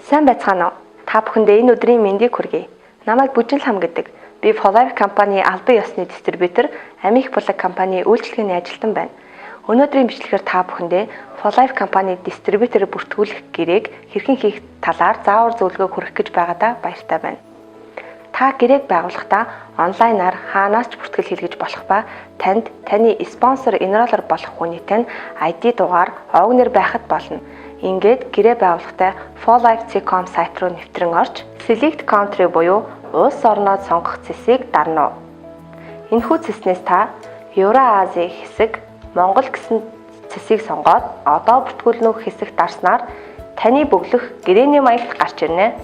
Сайн байцгаана уу? Та бүхэндээ энэ өдрийн мэндийг хүргэе. Намайг Бүжин Лам гэдэг. Би FOLLIVE компани албан ёсны дистрибьютор, Амих булаг компани үйлчлэгээний ажилтан байна. Өнөөдрийн бичлэгээр та бүхэндээ FOLLIVE компани дистрибьютор бүртгүүлэх гэрээг хэрхэн хийх талаар заавар зөвлөгөө хүргэх гэж байгаадаа баяртай байна. Та гэрээг байгуулахдаа онлайнаар хаанаас ч бүртгэл хийлгэж болох ба танд таны спонсор энроллер болох хүний тань ID дугаар огнер байхад болно. Ингээд гэрээ байгуулахдаа FOLLIVE.com сайт руу нэвтрэн орж Select Country буюу улс орноо сонгох цэсийг дарна. Энэхүү цэснээс та Евразийн хэсэг Монгол гэсэн цэсийг сонгоод одоо бүртгүүлнөх хэсэгт дарснаар таны бөглөх гэрээний маягт гарч ирнэ.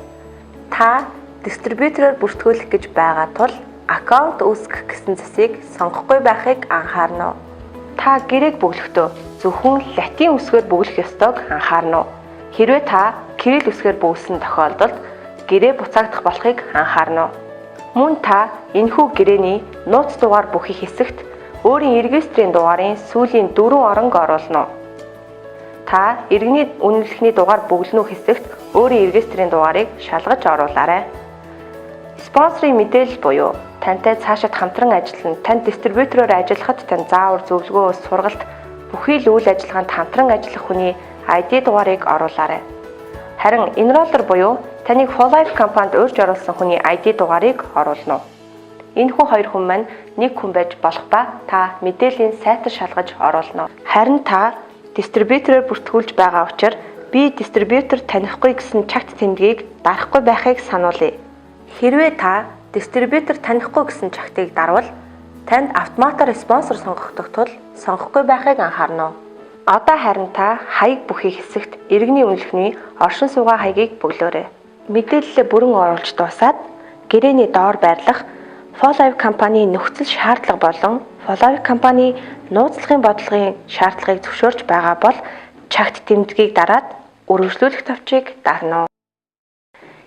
Та дистрибьютороор бүртгүүлэх гэж байгаа тул аккаунт үүсгэх гэсэн цэсийг сонгохгүй байхыг анхаарна. Та гэрээг бөглөхдөө зөвхөн латин үсгээр бөглөх ёстойг анхаарна. Хэрвээ та кирилл үсгээр бөглөсөн тохиолдолд гэрээ буцаагдах болохыг анхаарна. Мөн та энэхүү гэрээний нууц дугаар бүхий хэсэгт өөрийн регистрийн дугаарын сүүлийн 4 оронг оруулна. Та иргэний үнэлэхний дугаар бөглөнө хэсэгт өөрийн регистрийн дугаарыг шалгаж оруулаарай. Спонсорын мэдээлэл буюу тантай цаашид хамтран ажиллана, танд дистрибьютороор ажиллахад тань заавар зөвлөгөө, сургалт, бүхий л үйл ажиллагаанд хамтран ажиллах хүний ID дугаарыг оруулаарай. Харин enroller буюу таныг FOLLIVE компанид урьж оруулсан хүний ID дугаарыг оруулна. Энэхүү хоёр хүн маань нэг хүн байж болох ба та мэдээллийн сайтар шалгаж оруулна. Харин та дистрибьютороор бүртгүүлж байгаа учраас би дистрибьютор танихгүй гэсэн чагт тэмдгийг дарахгүй байхыг сануулъя. Хэрвээ та дистрибьютор танихгүй гэсэн чагтыг дарвал танд автоматар спонсор сонгогдох тул сонгохгүй байхыг анхаарна. Одоо харин та хаяг бүхий хэсэгт иргэний үнэлэхний оршин суугаа хаягийг бөглөөрэй. Мэдээлэлээ бүрэн оруулж дуусаад гэрээний доор байрлах FOLLIVE компани нөхцөл шаардлага болон FOLLIVE компани нууцлагын бодлогын шаардлагыг зөвшөөрч байгаа бол чагт тэмдгийг дараад үргэлжлүүлэх товчийг дарна.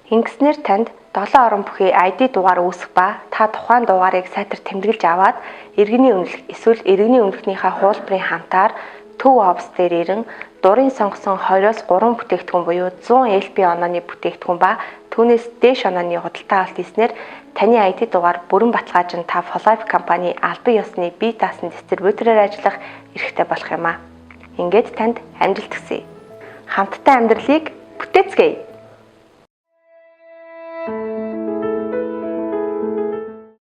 Ингэснээр танд 7 орон бүхий ID дугаар үүсэх ба та тухайн дугаарыг сайтар тэмдэглэж аваад иргэний үнэлэх эсвэл иргэний үнэлэхнийхээ хуулбарын хамтаар төв офс дээр ирэн дурын сонгосон 2-3 бүтээгдэхүүн буюу 100 LP онооны бүтээгдэхүүн ба түүнээс дээш онооны худалдаа авалт хийснээр таны ID дугаар бүрэн баталгаажин та FOLLIVE компани албан ёсны бие даасан дистрибьютороор ажиллах эрхтэй болох юм а. Ингээд танд амжилт хүсье. Хамттай амьдралыг бүтээцгээе.